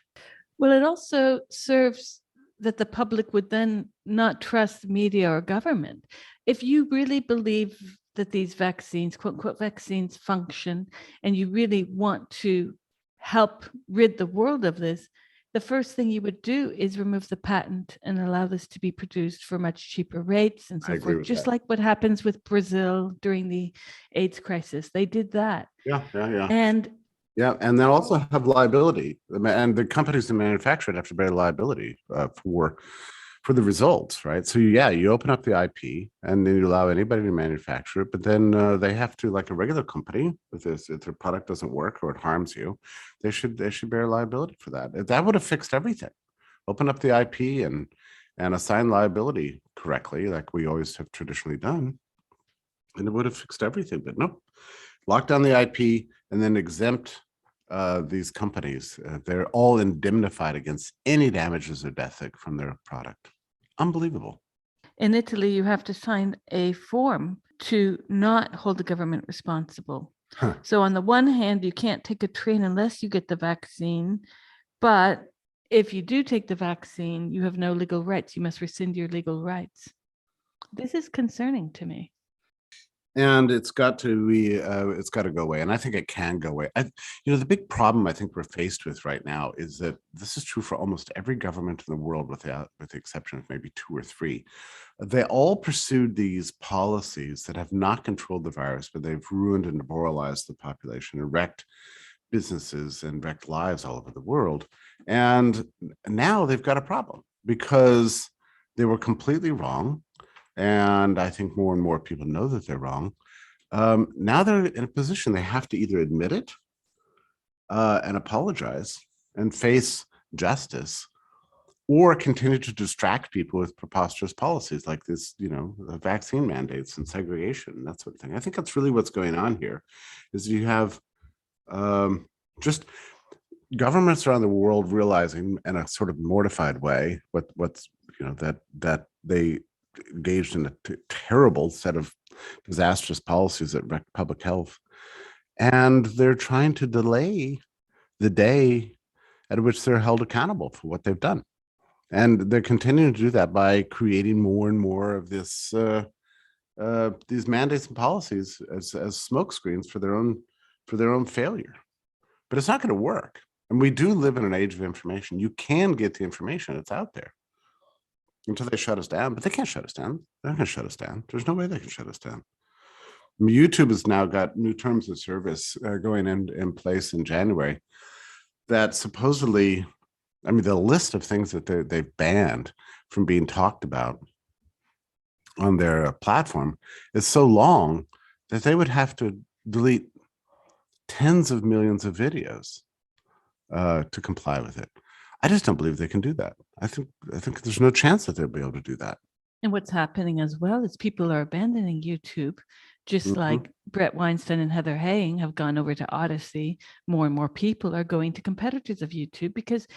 Well, it also serves that the public would then not trust media or government. If you really believe that these vaccines, quote unquote vaccines, function, and you really want to help rid the world of this, the first thing you would do is remove the patent and allow this to be produced for much cheaper rates and so forth, just like what happens with Brazil during the AIDS crisis. They did that. Yeah. And they also have liability, and the companies that manufacture it have to bear liability for the results, right? So you open up the IP, and then you allow anybody to manufacture it, but then they have to, like a regular company, if their product doesn't work or it harms you, they should bear liability for that. That would have fixed everything. Open up the IP and assign liability correctly, like we always have traditionally done, and it would have fixed everything. But nope, lock down the IP and then exempt these companies. They're all indemnified against any damages or death from their product. Unbelievable. In Italy, you have to sign a form to not hold the government responsible. Huh. So on the one hand, you can't take a train unless you get the vaccine. But if you do take the vaccine, you have no legal rights. You must rescind your legal rights. This is concerning to me. and it's got to go away, and I think it can go away. The big problem I think we're faced with right now is that this is true for almost every government in the world, with the exception of maybe two or three. They all pursued these policies that have not controlled the virus, but they've ruined and demoralized the population and wrecked businesses and wrecked lives all over the world. And now they've got a problem because they were completely wrong. And I think more and more people know that they're wrong. Now they're in a position they have to either admit it and apologize and face justice, or continue to distract people with preposterous policies like this, vaccine mandates and segregation and that sort of thing. I think that's really what's going on here, is you have just governments around the world realizing in a sort of mortified way that they engaged in a terrible set of disastrous policies that wrecked public health, and they're trying to delay the day at which they're held accountable for what they've done. And they're continuing to do that by creating more and more of these mandates and policies as smoke screens for their own failure. But it's not going to work. And we do live in an age of information. You can get the information; it's out there until they shut us down. But they can't shut us down. They're not going to shut us down. There's no way they can shut us down. YouTube has now got new terms of service going in place in January that supposedly, the list of things that they've banned from being talked about on their platform is so long that they would have to delete tens of millions of videos to comply with it. I just don't believe they can do that. I think there's no chance that they'll be able to do that. And what's happening as well is people are abandoning YouTube, just like Brett Weinstein and Heather Heying have gone over to Odyssey. More and more people are going to competitors of YouTube because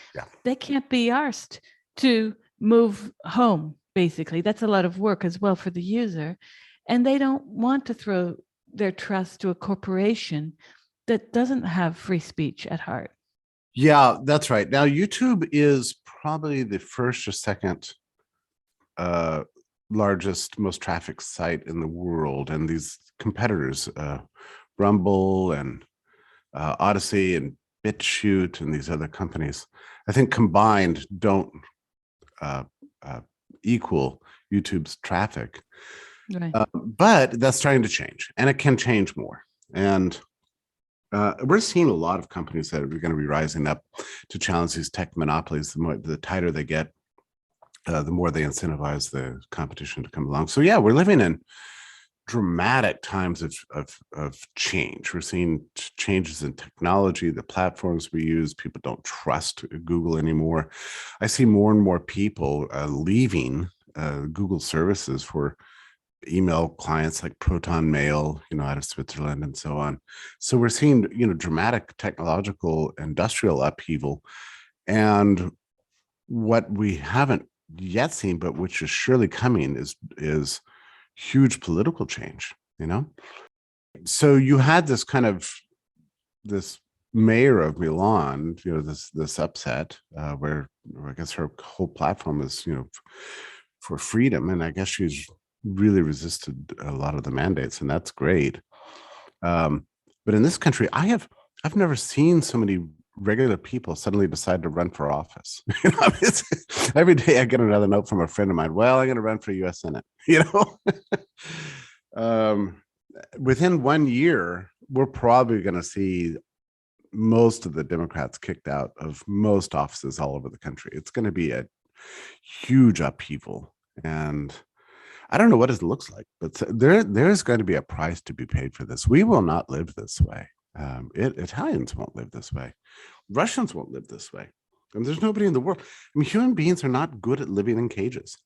they can't be arsed to move home, basically. That's a lot of work as well for the user. And they don't want to throw their trust to a corporation that doesn't have free speech at heart. Yeah, that's right. Now, YouTube is probably the first or second largest, most trafficked site in the world. And these competitors, Rumble and Odyssey and BitChute and these other companies, I think combined don't equal YouTube's traffic. Right. But that's starting to change, and it can change more. And we're seeing a lot of companies that are going to be rising up to challenge these tech monopolies. The tighter they get, the more they incentivize the competition to come along. So yeah, we're living in dramatic times of change. We're seeing changes in technology, the platforms we use. People don't trust Google anymore. I see more and more people leaving Google services for email clients like Proton Mail, out of Switzerland and so on. So we're seeing, dramatic technological industrial upheaval. And what we haven't yet seen, but which is surely coming, is huge political change, So you had this this mayor of Milan, this upset where I guess her whole platform is, for freedom. And I guess she's really resisted a lot of the mandates, and that's great. But in this country, I've never seen so many regular people suddenly decide to run for office. Every day I get another note from a friend of mine. Well, I'm going to run for U.S. Senate. Within 1 year, we're probably going to see most of the Democrats kicked out of most offices all over the country. It's going to be a huge upheaval, and I don't know what it looks like, but there's going to be a price to be paid for this. We will not live this way. Italians won't live this way. Russians won't live this way. And there's nobody in the world. Human beings are not good at living in cages,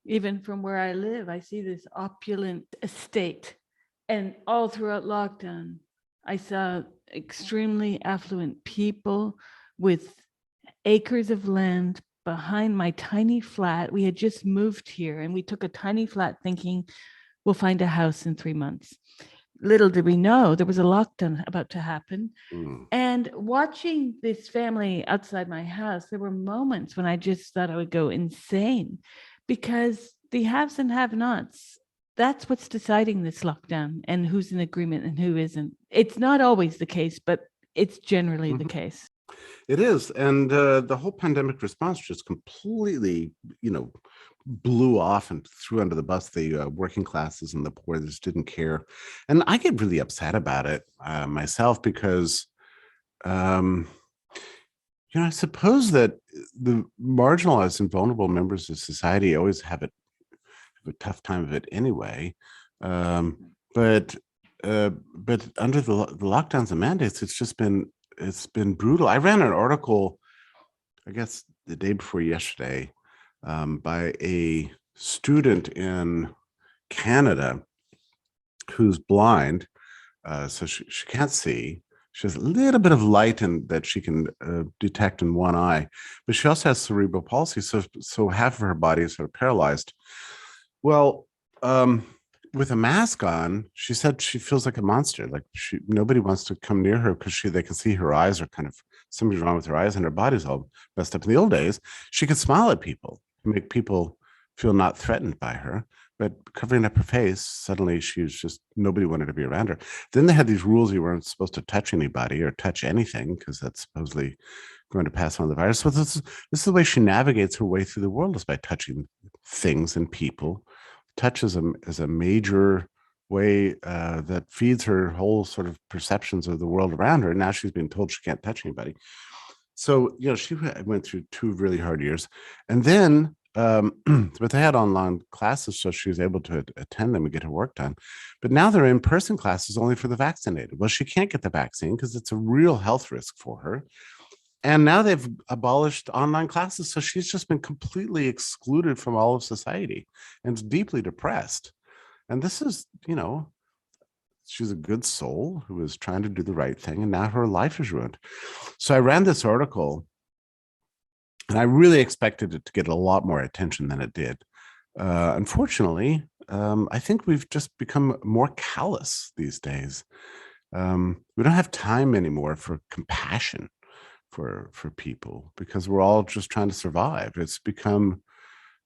Even from where I live, I see this opulent estate. And all throughout lockdown, I saw extremely affluent people with acres of land behind my tiny flat. We had just moved here and we took a tiny flat thinking we'll find a house in 3 months. Little did we know there was a lockdown about to happen. And watching this family outside my house, there were moments when I just thought I would go insane, because the haves and have-nots, that's what's deciding this lockdown and who's in agreement and who isn't. It's not always the case, but it's generally the case. It is. And the whole pandemic response just completely, blew off and threw under the bus the working classes and the poor. They just didn't care. And I get really upset about it myself because, I suppose that the marginalized and vulnerable members of society always have a tough time of it anyway. But under the lockdowns and mandates, it's been brutal. I ran an article, I guess the day before yesterday, by a student in Canada who's blind, so she can't see. She has a little bit of light that she can detect in one eye, but she also has cerebral palsy, so half of her body is sort of paralyzed. Well, with a mask on, she said she feels like a monster. Like nobody wants to come near her because they can see her eyes are kind of, something's wrong with her eyes and her body's all messed up. In the old days, she could smile at people, make people feel not threatened by her, but covering up her face, suddenly nobody wanted to be around her. Then they had these rules you weren't supposed to touch anybody or touch anything because that's supposedly going to pass on the virus. So this is the way she navigates her way through the world, is by touching things and people. Touch is a major way that feeds her whole sort of perceptions of the world around her. And now she's been told she can't touch anybody. So, she went through 2 really hard years. And then, but they had online classes, so she was able to attend them and get her work done. But now they're in-person classes only for the vaccinated. Well, she can't get the vaccine because it's a real health risk for her. And now they've abolished online classes. So she's just been completely excluded from all of society and is deeply depressed. And this is, she's a good soul who was trying to do the right thing. And now her life is ruined. So I ran this article and I really expected it to get a lot more attention than it did. Unfortunately, I think we've just become more callous these days. We don't have time anymore for compassion for people because we're all just trying to survive. It's become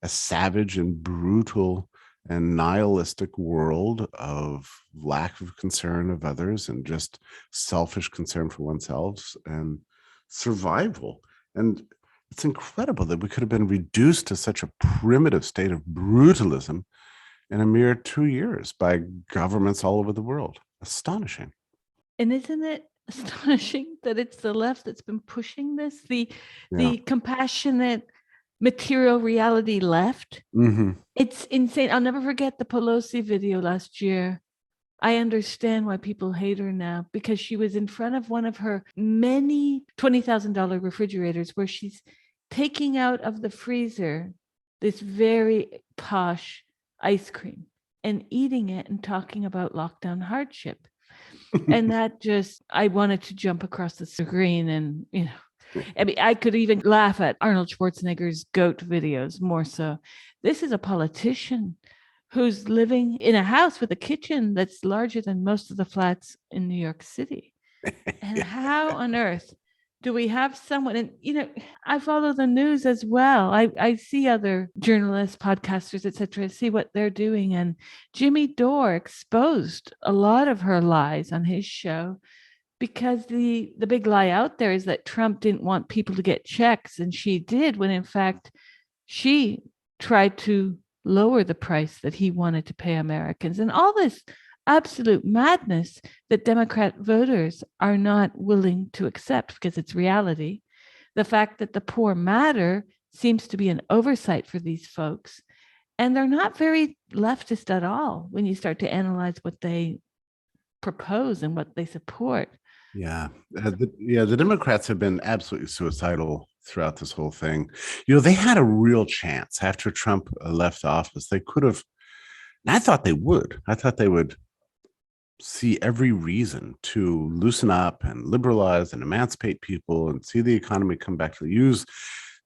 a savage and brutal and nihilistic world of lack of concern of others and just selfish concern for oneself and survival. And it's incredible that we could have been reduced to such a primitive state of brutalism in a mere 2 years by governments all over the world. Astonishing. And isn't it astonishing that it's the left that's been pushing this, the compassionate material reality left? It's insane. I'll never forget the Pelosi video last year. I understand why people hate her now, because she was in front of one of her many $20,000 refrigerators where she's taking out of the freezer this very posh ice cream and eating it and talking about lockdown hardship. And that I wanted to jump across the screen and, I mean, I could even laugh at Arnold Schwarzenegger's goat videos more so. This is a politician who's living in a house with a kitchen that's larger than most of the flats in New York City. And how on earth do we have someone, and I follow the news as well. I see other journalists, podcasters, etc., see what they're doing. And Jimmy Dore exposed a lot of her lies on his show, because the big lie out there is that Trump didn't want people to get checks, and she did, when in fact she tried to lower the price that he wanted to pay Americans. And all this absolute madness that Democrat voters are not willing to accept because it's reality. The fact that the poor matter seems to be an oversight for these folks. And they're not very leftist at all when you start to analyze what they propose and what they support. Yeah. The Democrats have been absolutely suicidal throughout this whole thing. They had a real chance after Trump left office. They could have, and I thought they would. I thought they would see every reason to loosen up and liberalize and emancipate people and see the economy come back to use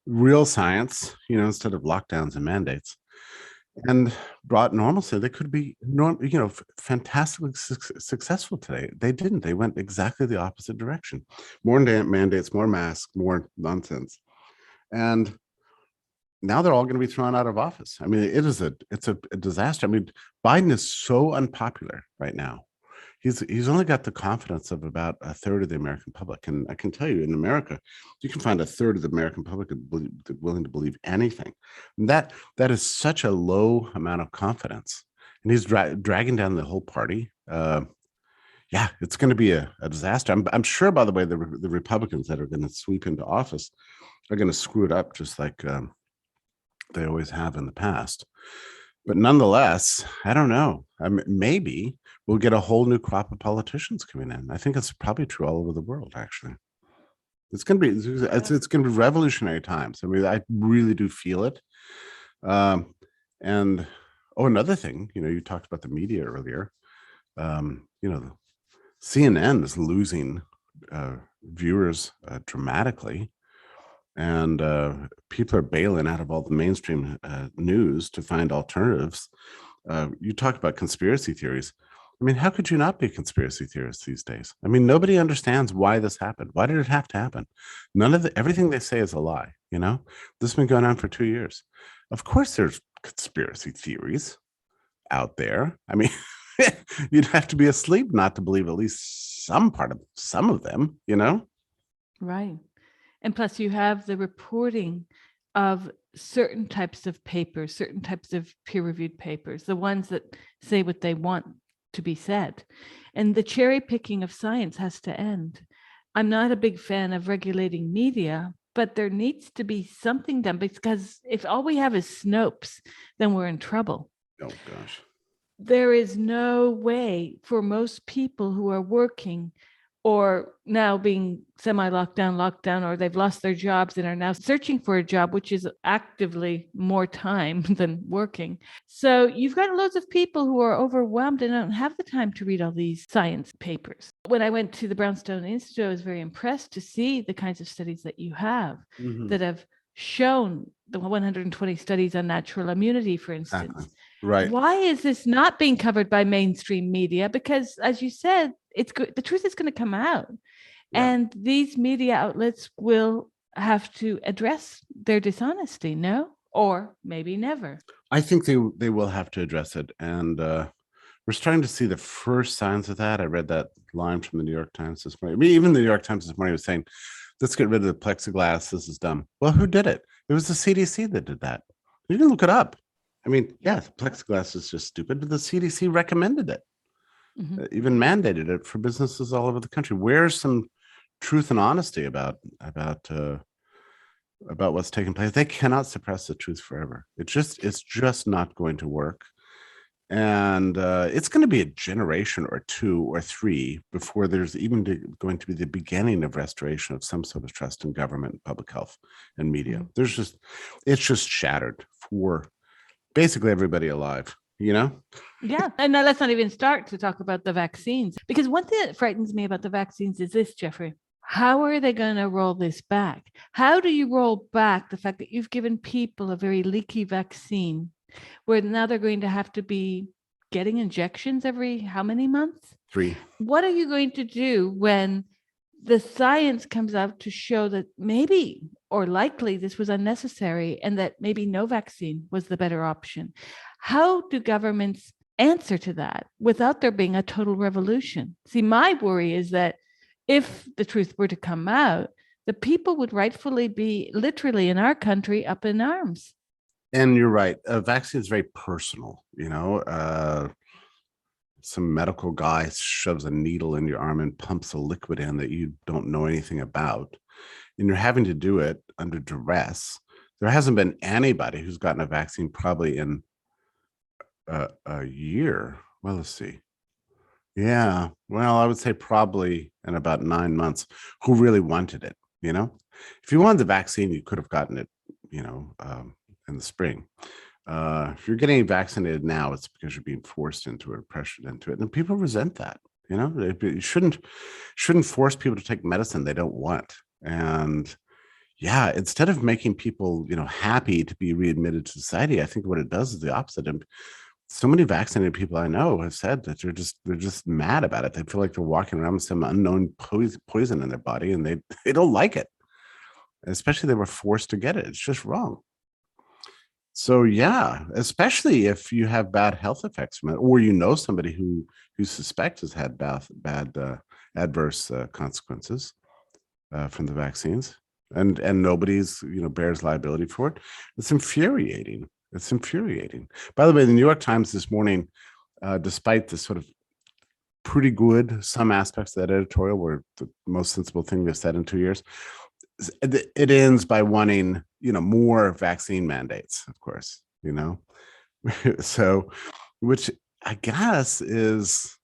real science, instead of lockdowns and mandates, and brought normalcy. They could be, fantastically successful today. They didn't. They went exactly the opposite direction. More mandates, more masks, more nonsense. And now they're all going to be thrown out of office. I mean, it's a disaster. I mean, Biden is so unpopular right now. He's only got the confidence of about a third of the American public, and I can tell you, in America, you can find a third of the American public willing to believe anything. And that is such a low amount of confidence, and he's dragging down the whole party. Yeah, it's going to be a disaster. I'm sure, by the way, the Republicans that are going to sweep into office are going to screw it up just like they always have in the past. But nonetheless, I don't know. Maybe we'll get a whole new crop of politicians coming in. I think it's probably true all over the world, actually. It's going to be it's going to be revolutionary times. I mean, I really do feel it. And another thing, you talked about the media earlier. CNN is losing viewers dramatically, and people are bailing out of all the mainstream news to find alternatives. You talked about conspiracy theories. I mean, how could you not be a conspiracy theorist these days? I mean, nobody understands why this happened. Why did it have to happen? Everything they say is a lie. This has been going on for 2 years. Of course, there's conspiracy theories out there. I mean, you'd have to be asleep not to believe at least some of them, Right. And plus you have the reporting of certain types of papers, certain types of peer-reviewed papers, the ones that say what they want to be said. And the cherry picking of science has to end. I'm not a big fan of regulating media, but there needs to be something done, because if all we have is Snopes, then we're in trouble. Oh, gosh. There is no way for most people who are working or now being locked down, or they've lost their jobs and are now searching for a job, which is actively more time than working. So you've got loads of people who are overwhelmed and don't have the time to read all these science papers. When I went to the Brownstone Institute, I was very impressed to see the kinds of studies that you have that have shown the 120 studies on natural immunity, for instance. Exactly. Right. Why is this not being covered by mainstream media? Because, as you said, the truth is going to come out, and these media outlets will have to address their dishonesty, no? Or maybe never. I think they will have to address it, and we're starting to see the first signs of that. I read that line from the New York Times this morning. I mean, even the New York Times this morning was saying, let's get rid of the plexiglass. This is dumb. Well, who did it? It was the CDC that did that. You can look it up. I mean, yeah, plexiglass is just stupid, but the CDC recommended it, even mandated it for businesses all over the country. Where's some truth and honesty about what's taking place? They cannot suppress the truth forever. It's just not going to work. And it's going to be a generation or 2 or 3 before there's even going to be the beginning of restoration of some sort of trust in government, public health, and media. It's just shattered for basically everybody alive, Yeah. And now let's not even start to talk about the vaccines, because one thing that frightens me about the vaccines is this, Jeffrey. How are they going to roll this back? How do you roll back the fact that you've given people a very leaky vaccine, where now they're going to have to be getting injections every how many months? 3. What are you going to do when the science comes out to show that maybe or likely this was unnecessary and that maybe no vaccine was the better option? How do governments answer to that without there being a total revolution? See, my worry is that if the truth were to come out, the people would rightfully be literally in our country up in arms. And you're right. A vaccine is very personal, some medical guy shoves a needle in your arm and pumps a liquid in that you don't know anything about, and you're having to do it under duress. There hasn't been anybody who's gotten a vaccine probably in a year. Well, let's see. Yeah, well, I would say probably in about 9 months, who really wanted it. If you wanted the vaccine, you could have gotten it, in the spring. If you're getting vaccinated now, it's because you're being forced into it, pressured into it, and people resent that. You shouldn't force people to take medicine they don't want. And yeah, instead of making people happy to be readmitted to society, I think what it does is the opposite. And so many vaccinated people I know have said that they're just mad about it. They feel like they're walking around with some unknown poison in their body, and they don't like it. Especially they were forced to get it. It's just wrong. So yeah, especially if you have bad health effects from it, or you know somebody who suspects has had bad adverse consequences from the vaccines, and nobody's bears liability for it. It's infuriating. It's infuriating. By the way, the New York Times this morning, despite the sort of pretty good some aspects of that editorial were the most sensible thing they've said in 2 years, it ends by wanting more vaccine mandates, of course, so, which I guess is,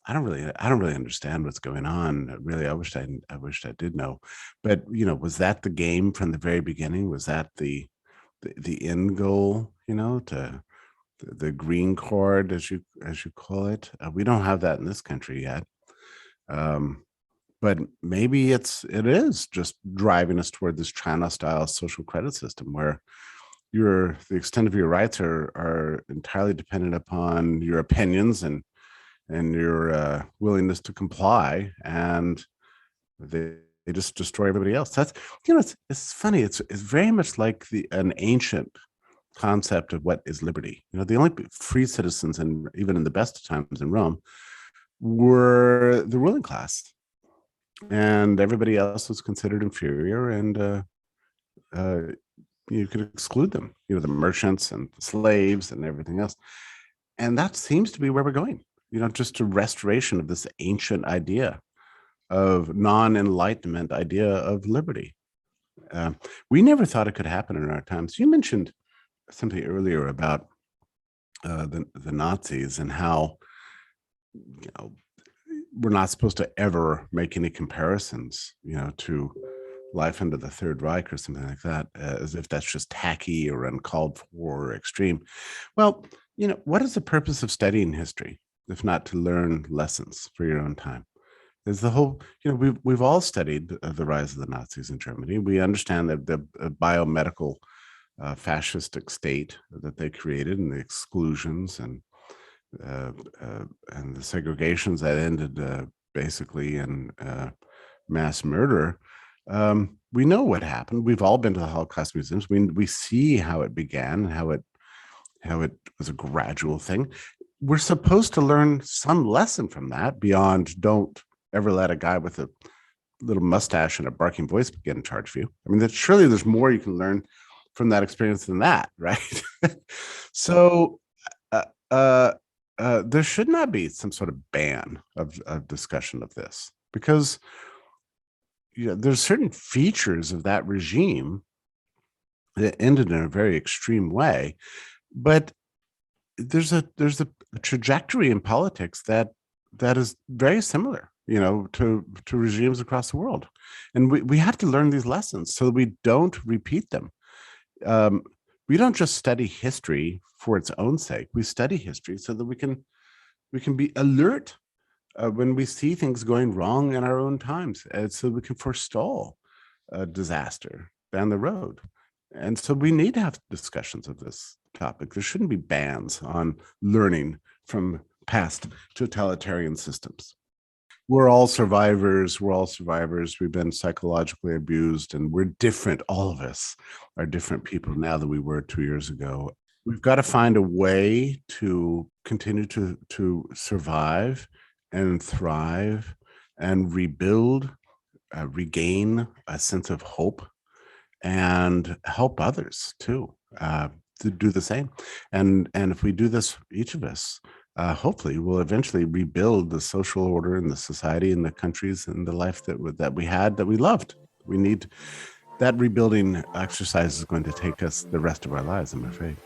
I don't really understand what's going on. Really, I wished I did know. But was that the game from the very beginning? Was that the end goal? To the green card, as you call it. We don't have that in this country yet. Um, but maybe it is just driving us toward this China-style social credit system where the extent of your rights are entirely dependent upon your opinions and your willingness to comply, and they just destroy everybody else. That's it's funny. It's very much like an ancient concept of what is liberty. The only free citizens, and even in the best of times in Rome, were the ruling class, and everybody else was considered inferior, and you could exclude them. The merchants and the slaves and everything else, and that seems to be where we're going. Just a restoration of this ancient idea of non-enlightenment idea of liberty. We never thought it could happen in our times. You mentioned something earlier about the Nazis and how we're not supposed to ever make any comparisons, to life under the Third Reich or something like that, as if that's just tacky or uncalled for or extreme. Well, what is the purpose of studying history if not to learn lessons for your own time? There's the whole, we've all studied the rise of the Nazis in Germany. We understand that the biomedical fascistic state that they created, and the exclusions and the segregations that ended basically in mass murder. We know what happened. We've all been to the Holocaust museums. We see how it began, how it was a gradual thing. We're supposed to learn some lesson from that beyond don't ever let a guy with a little mustache and a barking voice get in charge of you. I mean, surely there's more you can learn from that experience than that, right? So there should not be some sort of ban of discussion of this, because there's certain features of that regime that ended in a very extreme way, but there's a trajectory in politics that is very similar, to regimes across the world, and we have to learn these lessons so that we don't repeat them. We don't just study history for its own sake. We study history so that we can be alert when we see things going wrong in our own times, and so we can forestall a disaster down the road. And so we need to have discussions of this topic. There shouldn't be bans on learning from past totalitarian systems. We're all survivors. We've been psychologically abused, and we're different. All of us are different people now than we were 2 years ago. We've got to find a way to continue to survive and thrive and rebuild, regain a sense of hope, and help others too, to do the same. And if we do this, each of us, hopefully we'll eventually rebuild the social order and the society and the countries and the life that we had, that we loved. We need that rebuilding exercise is going to take us the rest of our lives, I'm afraid.